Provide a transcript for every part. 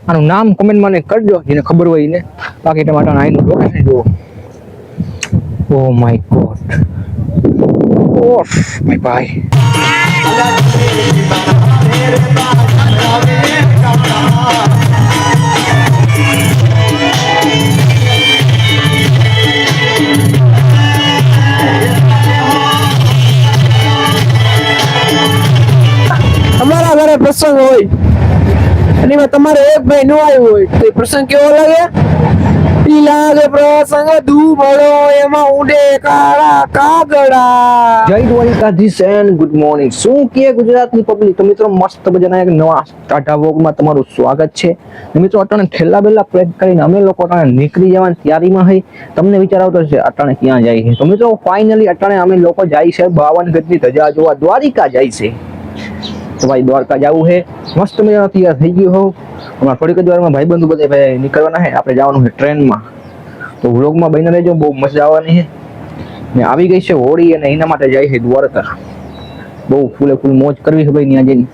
આનું નામ કમેન્ટમાં ને કરજો જેને ખબર હોય ને. બાકી તમારે આનું લોકેશન જુઓ. Oh my God, of my ભાઈ. તમારા ઘરે પ્રસંગ હોય અને એમાં તમારે એક ભાઈ નો આવ્યો હોય તો એ પ્રસંગ કેવો લાગે? ઈ લાગે પ્રસંગ દુબળો એમાં ઉડે કાળા કાગડા. જય દ્વારિકાધીશ એન્ડ ગુડ મોર્નિંગ. શું કે ગુજરાતની પબ્લિક? તો મિત્રો મસ્ત મજાના એક નવા સ્ટાર્ટઅપ વ્લોગમાં તમારું સ્વાગત છે. મિત્રો અટાણે ઠેલા બેલા પેક કરીને અમે લોકો અટાણે નીકળી જવાની તૈયારીમાં હઈ. તમને વિચાર આવતો છે અટાણે ક્યાં જાય છે? તો મિત્રો ફાઇનલી અટાણે અમે લોકો જાય છે 52 ગજની ધજા જોવા દ્વારિકા જાય છે. તો ભાઈ દ્વારકા જવું છે. મસ્ત મજાનો તૈયાર થઈ ગયો હોઉં. હમણાં થોડીક જ વારમાં ભાઈબંધુ બધા ભાઈ નીકળવાના છે. આપણે જવાનું છે ટ્રેનમાં. તો વ્લોગમાં બહીને રહેજો, બહુ મજા આવવાની છે. ને આવી ગઈ છે હોળી અને એના માટે જાય છે દ્વારકા. બહુ ફૂલે ફૂલ મોજ કરવી છે ભાઈ ત્યાં જઈને.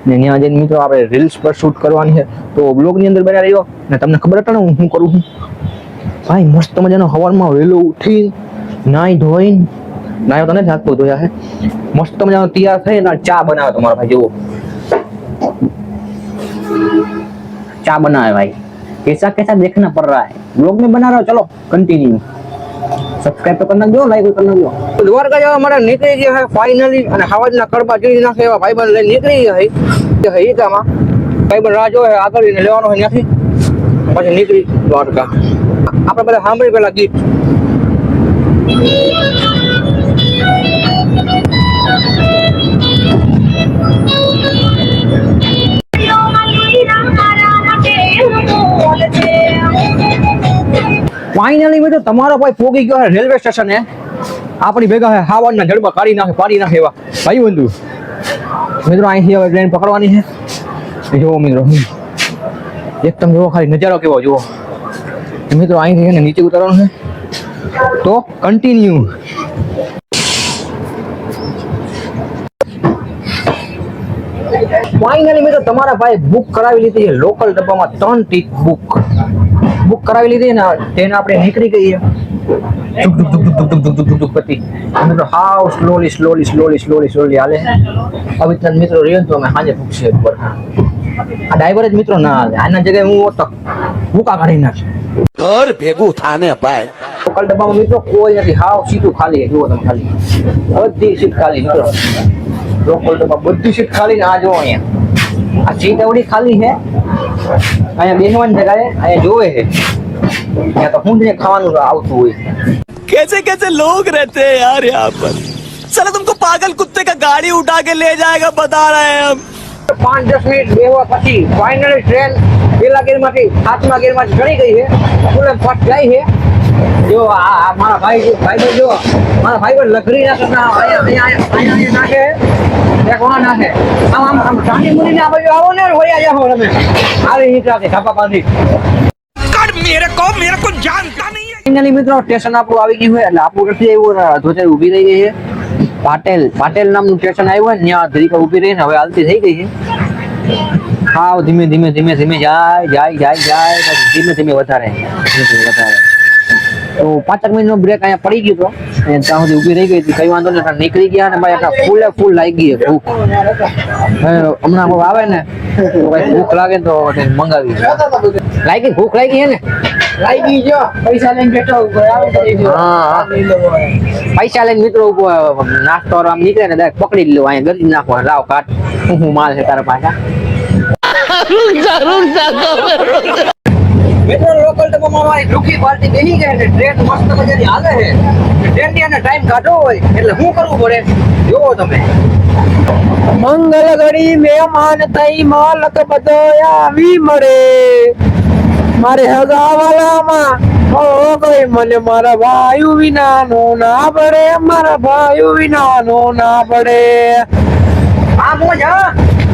ને ત્યાં જઈને મિત્રો આપણે રીલ્સ પર શૂટ કરવાની છે. તો બ્લોગની અંદર બન્યા રહ્યો. ને તમને ખબર હતા ને હું શું કરું છું? ભાઈ મસ્ત મજાનો સવારમાં વહેલું ઉઠી નાઈ ધોઈને, નાયો તો નથી હાથતો ધોયા છે, મસ્ત મજાનો તૈયાર થઈ ને ચા બનાવે તમારા ભાઈ. જુઓ चा बना है भाई, कैसा कैसा देखना पड़ रहा है. ब्लॉग में बना रहा हो, चलो कंटिन्यू. सब्सक्राइब तो करना जो, लाइक करना जो. દ્વારકા જવા માટે નીકળી ગયા છે ફાઇનલી. અને હવાજના કડબા જોઈ નાખે એવા ભાઈબંધ લઈને નીકળી ગયા છે ઈકામાં. ભાઈબંધ રાહ જોવે આગળ લેવાનો હોય ત્યાંથી પછી નીકળી દ્વારકા. આપણે બધા સાંભળી પેલા ગીત. ફાઇનલી મિત્રો તમારો ભાઈ પોગી ગયો રેલવે સ્ટેશને. આપણી ભેગા છે હાવડના જડબા કાઢી નાખે એવા ભાઈ બંધુ. મિત્રો અહીંથી હવે ટ્રેન પકડવાની છે. જુઓ મિત્રો, એક તમે જુઓ ખાલી નજારો કેવો જુઓ. મિત્રો અહીંથી છે નીચે ઉતારવાનું છે. તો કન્ટિન્યુ. ફાઇનલી મિત્રો તમારા ભાઈ બુક કરાવી લીધી છે લોકલ ડબ્બામાં 3 ટિકિટ બુક કરાવી લીધી ને તેને આપણે નીકળી ગઈએ. મિત્રો હાવ સ્લોલી હાલે. હવે મિત્રો રહ્યો તો અમે સાંજે પૂછીએ ઉપર. આ ડ્રાઈવર જ મિત્રો ના હાલે. આના જગ્યાએ હું હોત તો ભૂકા કાઢી નાખ. ઘર ભેગું થાને ભાઈ. લોકલ ડબ્બામાં મિત્રો કોઈ નથી, હાવ સીધું ખાલી. જુઓ તમે ખાલી બધી સીટ ખાલી મિત્રો. લોકલ ડબ્બા બધી સીટ ખાલી ને આ જુઓ અહીંયા આ સીટ એવડી ખાલી છે. અહીંયા બેસવાની જગ્યાએ અહીંયા જોવે છે. ત્યાં તો હું જ ખાવાનું આવતું હોય. कैसे कैसे लोग रहते हैं यार यहाँ पर. चलो तुमको पागल कुत्ते का गाड़ी उठा के ले जाएगा बता रहे हैं हम. 5-10 મિનિટ બેહવા પછી ફાઇનલી ટ્રેન પેલા ગેરમાંથી 7મા ગેરમાંથી ચડી ગઈ છે. ફૂલે ફટ જાય છે. જો આ મારા ભાઈ જો મારા ભાઈ લઘરી નાખે અહીંયા નાખે કોણ નાખે આમ ટાણી મુડીને આ બાજુ આવો ને વળ્યા જાઓ તમે. આવી નીકળાતી છાપા બાંધી मेरे को जानता नहीं है. ફાઇનલી મિત્રો સ્ટેશન આપણું આવી ગયું છે. એટલે આપણું નથી આવ્યું, ધોચર ઊભી રહી ગઈ છે. પાટેલ નામનું સ્ટેશન આવ્યું હોય ત્યાં ધરીક ઊભી રહીને હવે હાલતી થઈ ગઈ છે. હાવ ધીમે ધીમે જાય પછી ધીમે વધારે. તો 5 મિનિટનો બ્રેક અહીંયા પડી ગયો હતો. ત્યાં સુધી ઊભી રહી ગઈ હતી, કઈ વાંધો નહીં. નીકળી ગયા ને ભાઈ આટલા ફૂલ લાગી ગઈ ભૂખ. હમણાં આવે ને તો ભાઈ ભૂખ લાગે તો મંગાવી ભૂખ લાગી છે ને લાગી જો પૈસા લઈને બેઠો પૈસા લઈને મિત્રો નાસ્તો આમ નીકળે ને ડાયરેક્ટ પકડી લો. અહીંયા ગરી નાખો. લાવ કાટ હું માલ છે તારા પાછા. મિત્રો લોકલ ડબ્બામાં મારી દુખી પાર્ટી બેસી ગઈ છે. ટ્રેન મસ્ત મજાની હાલે છે. ટ્રેન ની અંદર ટાઈમ કાઢવો હોય એટલે શું કરવું પડે જોવો તમે. મંગલ ઘડી મહેમાન તઈ માલક બધો આવી મળે. મારે હગાવાલામાં હો ગઈ મને મારા ભાઈ વિના નો ના પડે. મારા ભાઈ વિના નો ના પડે. આ મોજ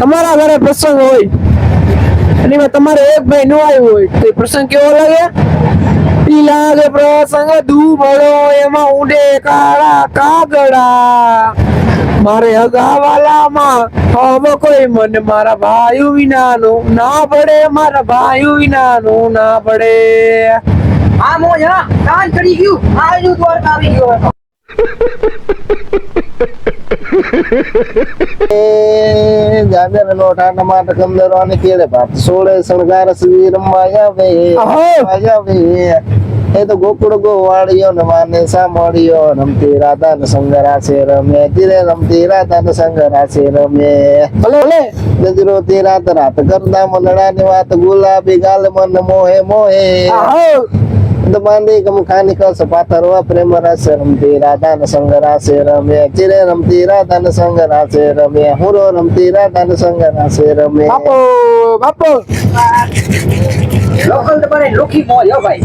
તમારા ઘરે પ્રસંગ હોય અને એમાં તમારે એક ભાઈ નો આવ્યો હોય તો પ્રસંગ કેવો લાગે? ઈ લાગે પ્રસંગ દુબળો એમાં ઉડે કાળા કાગડા. મારે હગાવાલામાં હવે કોઈ મને મારા ભાઈ વિનાનું ના પડે, મારા ભાઈ વિનાનું ના પડે. આ મોજ હા કાન ચડી ગયું આજુ દ્વારકા આવી ગયો. જાગર લોઠા ટમાટર કમદરવાની કેળે ભાત સોળે શણગાર શ્રી રમાયા વે આયા વે. એ તો ગોકુળ ગોવાળિયો ને માને સાંભળ્યો રમતી રાધા ને સંગરાસે રમે ધીરે રમતી રાધા ને સંગરાસે રમે. ભલે ભલે ગજરો તે રાત રાત કરતા મનડા ની વાત ગુલાબી ગાલ મન મોહે મોહે. દબાંધી ગમ ખાની કસ પાથરવા પ્રેમ રસ રમતી રાધા ને સંગરાસે રમે ચિરે રમતી રાધા ને સંગરાસે રમે હુરો રમતી રાધા ને સંગરાસે રમે. બાપો બાપો લોકલ તો બને લોખી મોજ હો ભાઈ.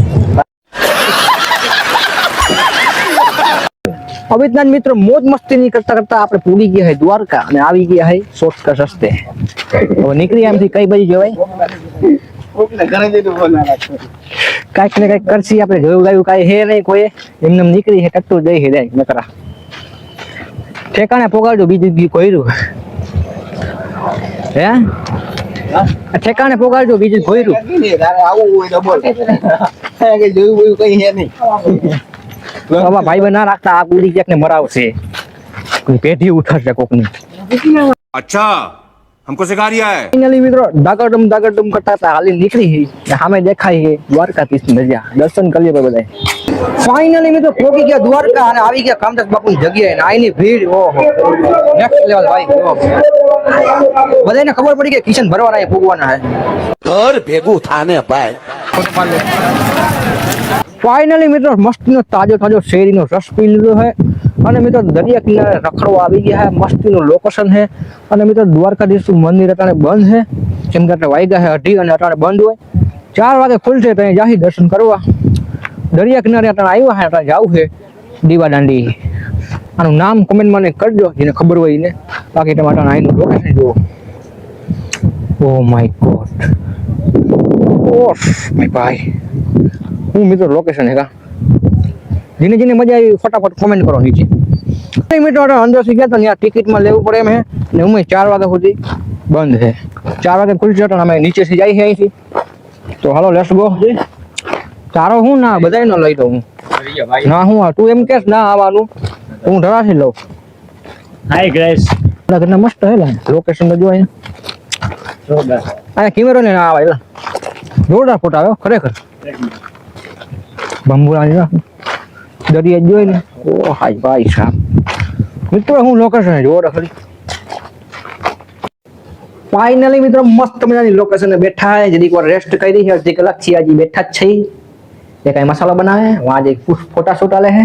અમિતનાથ મિત્રો મોજ મસ્તી ની કરતા કરતા આપણે પૂરી ગયા હે દ્વારકા અને આવી ગયા હે શોર્ટકટ રસ્તે. હવે નીકળી આમથી કઈ બાજુ જવાય? કાંઈક ને કાંઈક કરશી આપણે જોયું ગાયું કાંઈ હે નહીં કોઈ એમને નીકળી હે ટટ્ટું દઈ હે જાય નકરા ઠેકાણે પોગાડજો બીજું બી કોયરું હે ઠેકાણે પોગાડજો બીજું કોયરું. આવું હોય તો બોલ કે જોયું બોયું કઈ હે નહીં. આવા ભાઈ ના રાખતા આ પૂરી ક્યાંક ને મરાવશે કોઈ પેઢી ઉઠાડશે કોકની. अच्छा हमको सिखा रिया है. ફાઇનલી મિત્રો દાગડમ કરતા હતા હાલી નીકળી સામે દેખાય છે દ્વારકાધીશ નજા દર્શન કરીએ બધા. ફાઇનલી મિત્રો પહોંચી ગયા દ્વારકા અને આવી ગયા કામદાસ બાપુની જગ્યાએ અને આની ભીડ ઓહો નેક્સ્ટ લેવલ ભાઈ. બધાને ખબર પડી કે કિશન ભરવાના પૂગવાના છે. घर भेगू थाने पाए. ફાઇનલી મિત્રો મસ્તીનો તાજો શેરીનો રસ પી લીધો છે અને મિત્રો દરિયા કિનારે રખડવા આવી ગયા છે. મસ્તીનું લોકેશન છે અને મિત્રો દ્વારકાધીશ મંદિર અટાણે બંધ છે કેમ કે વાગ્યા છે 2:30 અને અટાણે બંધ હોય. 4 વાગે ખુલશે તો અહીં જાહી દર્શન કરવા. દરિયા કિનારે અટાણે આવ્યા છે અટાણે જવું છે દીવાદાંડી. આનું નામ કોમેન્ટમાં ને કરજો જેને ખબર હોય એને. બાકી તમે અટાણે અહીંનું લોકેશન જુઓ. Oh my God oh my ભાઈ હું મિત્રો લોકેશન હે કા જેને જેને મજા આવી ફટાફટ કોમેન્ટ કરો નીચે. મિત્રો અંદર થી ગયા તો ત્યાં ટિકિટમાં લેવું પડે એમ હે ને હું 4 વાગ્યા સુધી બંધ છે. 4 વાગે ખુલશે તો અમે નીચેથી જઈએ છીએ અહીંથી. તો હાલો લેટ્સ ગો. તારો હું ના બધાય નો લઈ લઉં ના હું તું એમ કેસ ના આવવાનું હું ધરાશી લઉં. હાય ગાઈસ આપણા ઘરના મસ્ત હે લોકેશન તો જો અહીંયા કેમેરો ને ના આવે જોરદાર ફોટો આવ્યો ખરેખર. બંબુરાની દરિયા જોઈને ઓ હાય ભાઈ સાહેબ મિત્રો હું લોકેશન જોવો ખરી. ફાઇનલી મિત્રો મસ્ત મજાની લોકેશન બેઠા હે જરીક વાર રેસ્ટ કરી છે. અડધી કલાક થી આજે બેઠા જ છે. એ કઈ મસાલો બનાવે વાં જે ફોટા શોટા લે હે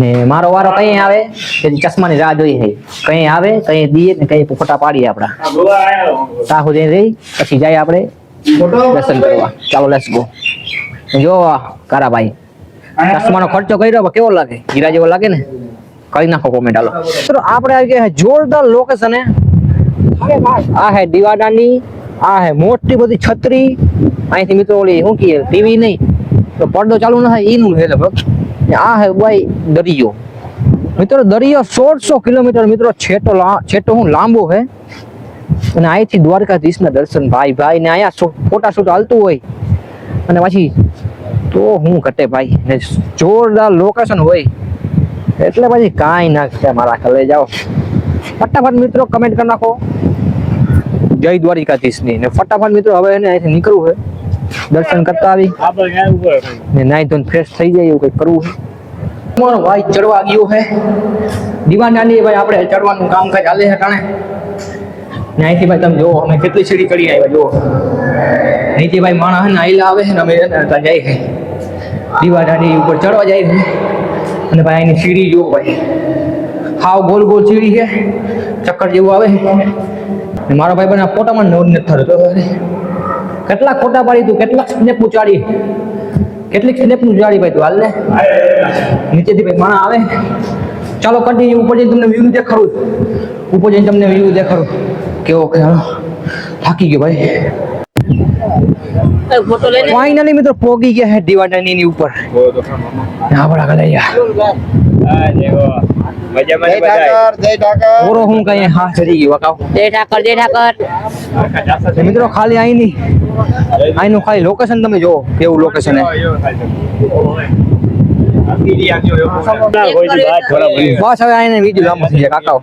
ને મારો વારો કઈ આવે કે ચશ્માની રાહ જોઈ છે. કઈ આવે કઈ દીએ ને કઈ ફોટા પાડીએ આપડા તા સુધી રહી પછી જાય આપણે દર્શન કરવા. ચાલો લેટ્સ ગો. જો કારાભાઈ ચશ્માનો ખર્ચો કર્યો કેવો લાગે? હીરા જેવો લાગે ને? કરી નાખો કોમેન્ટ હાલો. મિત્રો આપણે આવી ગયા જોરદાર લોકેશન હે. આ હે દીવાદાંડી, આ હે મોટી બધી છત્રી. અહીંથી મિત્રો ઓલી શું કહીએ ટીવી નહીં તો પડદો ચાલુ ના થાય એનું હે લગભગ. આ હે ભાઈ દરિયો. મિત્રો દરિયો 1600 કિલોમીટર મિત્રો છેટો હું લાંબો હે અને અહીંથી દ્વારકાધીશના દર્શન ભાઈ ને અહીંયા ફોટા શૂટ હાલતું હોય અને પછી તો હું ઘટે ભાઈ ને જોરદાર લોકેશન હોય એટલે પછી કાંઈ ના છે મારા કલે જાઓ. ફટાફટ મિત્રો કમેન્ટ કરી નાખો જય દ્વારકાધીશની ને ફટાફટ મિત્રો હવે એને અહીંથી નીકળવું છે દર્શન કરતા આવી ને નાઈ ધોઈને ફ્રેશ થઈ જાય એવું કંઈક કરવું છે. મારો ભાઈ ચડવા ગયો છે દીવાદાંડી ભાઈ. આપણે ચડવાનું કામકાજ ચાલે છે કાણે ને અહીંથી ભાઈ તમે જુઓ અમે કેટલી સીડી ચડી આવ્યા જુઓ. અહીંથી ભાઈ માણસ ને આઈલા આવે છે ને અમે ત્યાં જાય છે દીવાદાંડી ઉપર ચડવા જાય છે અને ભાઈ એની સીડી જુઓ ભાઈ હાવ ગોલ સીડી છે ચક્કર જેવું આવે છે. મારો ભાઈ બને ફોટામાં નોંધ નથી થતો. કેટલાક ફોટા પાડી તું કેટલાક સ્નેપ ઉચાડી કેટલીક સ્નેપ ઉચાડી ભાઈ તું હાલ ને નીચેથી ભાઈ માણસ આવે. ચાલો કન્ટિન્યુ ઉપર જઈને તમને વ્યૂ દેખાડું. ઉપર જઈને તમને વ્યૂ દેખાડું કેવો કે થાકી ગયો ભાઈ. ફાઇનલી મિત્રો પોગી ગયા હે દીવાદાંડીની ઉપર. આપણા કલૈયા જય ઠાકર જય ઠાકર ઓરો હું કઈ હા ચડી ગયો કાવ જય ઠાકર જય ઠાકર. તો મિત્રો ખાલી અહીંનું ખાલી લોકેશન તમે જો કેવું લોકેશન હે બસ હવે આઈને બીજું લાંબુ થઈ જાય કાકાઓ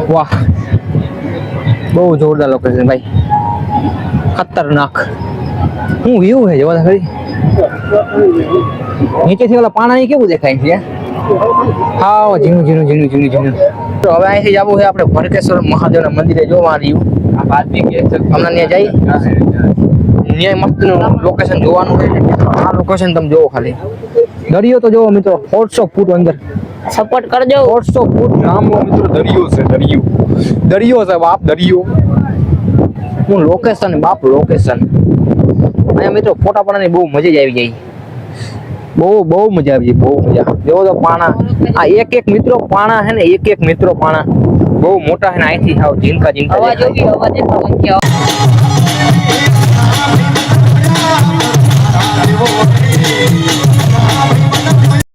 વાહ બહુ જોરદાર લોકેશન ભાઈ ખતરનાક હું વ્યૂ હે જોવા ખરી નીચેથી ઓલા પાણી કેવું દેખાય છે હા ઝીણું ઝીણું ઝીણું ઝીણું ઝીણું તો હવે અહીંથી જવું છે આપણે ભરકેશ્વર મહાદેવના મંદિરે જોવા રહ્યું હમણાં ત્યાં જઈ ન્યાય મસ્તનું લોકેશન જોવાનું છે આ લોકેશન તમે જોવો ખાલી દરિયો તો જોવો મિત્રો 400 ફૂટ અંદર સપોર્ટ કરજો. 400 ફૂટ લાંબો મિત્રો દરિયો છે દરિયો છે બાપ દરિયો હું લોકેશન બાપ લોકેશન અહીંયા મિત્રો ફોટા પાડવાની બહુ મજા જ આવી જાય બહુ મજા આવી જાય બહુ મજા જોવો તો પાણા આ એક મિત્રો પાણા છે ને એક મિત્રો પાણા બહુ મોટા છે ને અહીંથી આવ ઝીણકા અવાજ દેખાય. ઉભી અવાજ પંખી